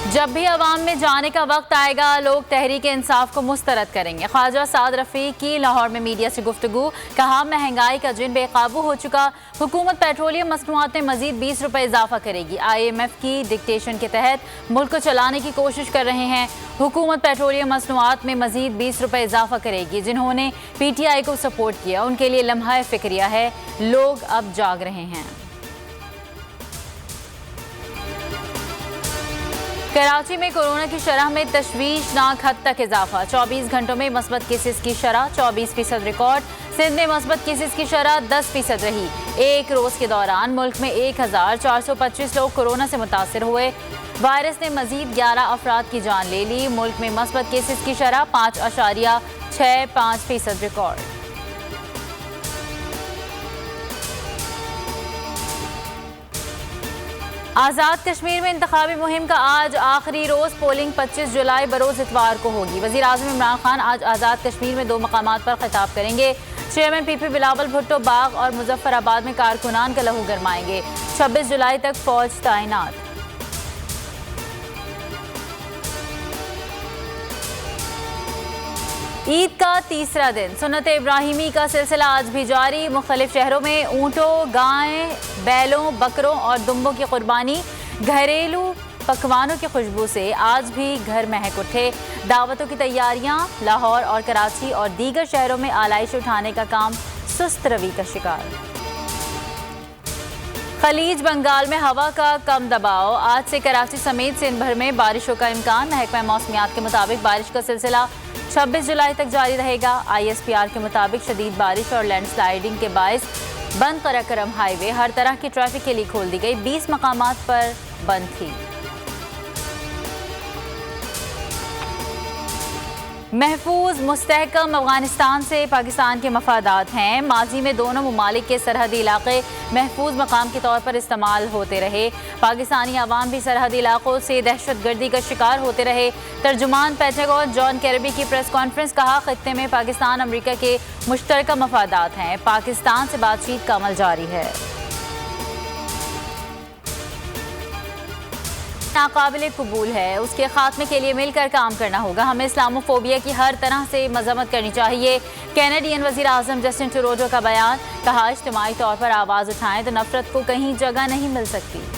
जब भी अवाम में जाने का वक्त आएगा, लोग तहरीक इंसाफ को मुस्तरद करेंगे। ख्वाजा साद रफीक की लाहौर में मीडिया से गुफ्तगू। कहा, महंगाई का जिन बेकाबू हो चुका, हुकूमत पेट्रोलियम मसनूआत में मजीद 20 रुपए इजाफा करेगी। IMF की डिक्टेशन के तहत मुल्क को चलाने की कोशिश कर रहे हैं। हुकूमत पेट्रोलियम मसनूआत में मजीद 20 रुपए इजाफा करेगी। जिन्होंने PTI को सपोर्ट किया, उनके लिए लम्हा फिक्रिया है। लोग अब जाग रहे हैं। कराची में कोरोना की शरह में तशवीशनाक हद तक इजाफा। 24 घंटों में मस्बत केसेस की शरह 24% रिकॉर्ड। सिंध में मस्बत केसेस की शरह 10% रही। एक रोज के दौरान मुल्क में 1425 लोग कोरोना से मुतासर हुए। वायरस ने मजीद 11 अफराद की जान ले ली। मुल्क में मस्बत केसेस की शरह 5.65% रिकॉर्ड। आज़ाद कश्मीर में इंतखाबी मुहिम का आज आखिरी रोज। पोलिंग 25 जुलाई बरोज इतवार को होगी। वज़ीर आज़म इमरान खान आज आज़ाद कश्मीर में 2 मकामात पर खिताब करेंगे। चेयरमैन PP बिलावल भुट्टो बाग और मुजफ्फराबाद में कारकुनान का लहू गरमाएंगे। 26 जुलाई तक फौज तैनात। ईद का तीसरा दिन, सुन्नत इब्राहिमी का सिलसिला आज भी जारी। मुख्तलिफ शहरों में ऊँटों, गाय, बैलों, बकरों और दुम्बों की कुर्बानी। घरेलू पकवानों की खुशबू से आज भी घर महक उठे। दावतों की तैयारियां। लाहौर और कराची और दीगर शहरों में आलाइश उठाने का काम सुस्त रवि का शिकार। खलीज बंगाल में हवा का कम दबाव। आज से कराची समेत सिंध भर में बारिशों का इम्कान। महकमा मौसमियात के मुताबिक बारिश का सिलसिला 26 जुलाई तक जारी रहेगा। ISPR के मुताबिक शदीद बारिश और लैंडस्लाइडिंग के बायस बंद कराकरम हाईवे हर तरह की ट्रैफिक के लिए खोल दी गई। 20 मकामात पर बंद थी। महफूज मुस्तहकम अफगानिस्तान से पाकिस्तान के मफादात हैं। माजी में दोनों ममालिक के सरहदी इलाके महफूज मकाम के तौर पर इस्तेमाल होते रहे। पाकिस्तानी अवाम भी सरहदी इलाकों से दहशत गर्दी का शिकार होते रहे। तर्जुमान पेंटागन जॉन केरबी की प्रेस कॉन्फ्रेंस। कहा, खित्ते में पाकिस्तान अमरीका के मुश्तरका मफादात हैं। पाकिस्तान से बातचीत का अमल जारी है। नाकाबिले कबूल है, उसके खात्मे के लिए मिलकर काम करना होगा। हमें इस्लामोफोबिया की हर तरह से मजम्मत करनी चाहिए। कैनेडियन वज़ीर आज़म जस्टिन ट्रूडो का बयान। कहा, इज्तिमाई तौर पर आवाज़ उठाएं तो नफरत को कहीं जगह नहीं मिल सकती।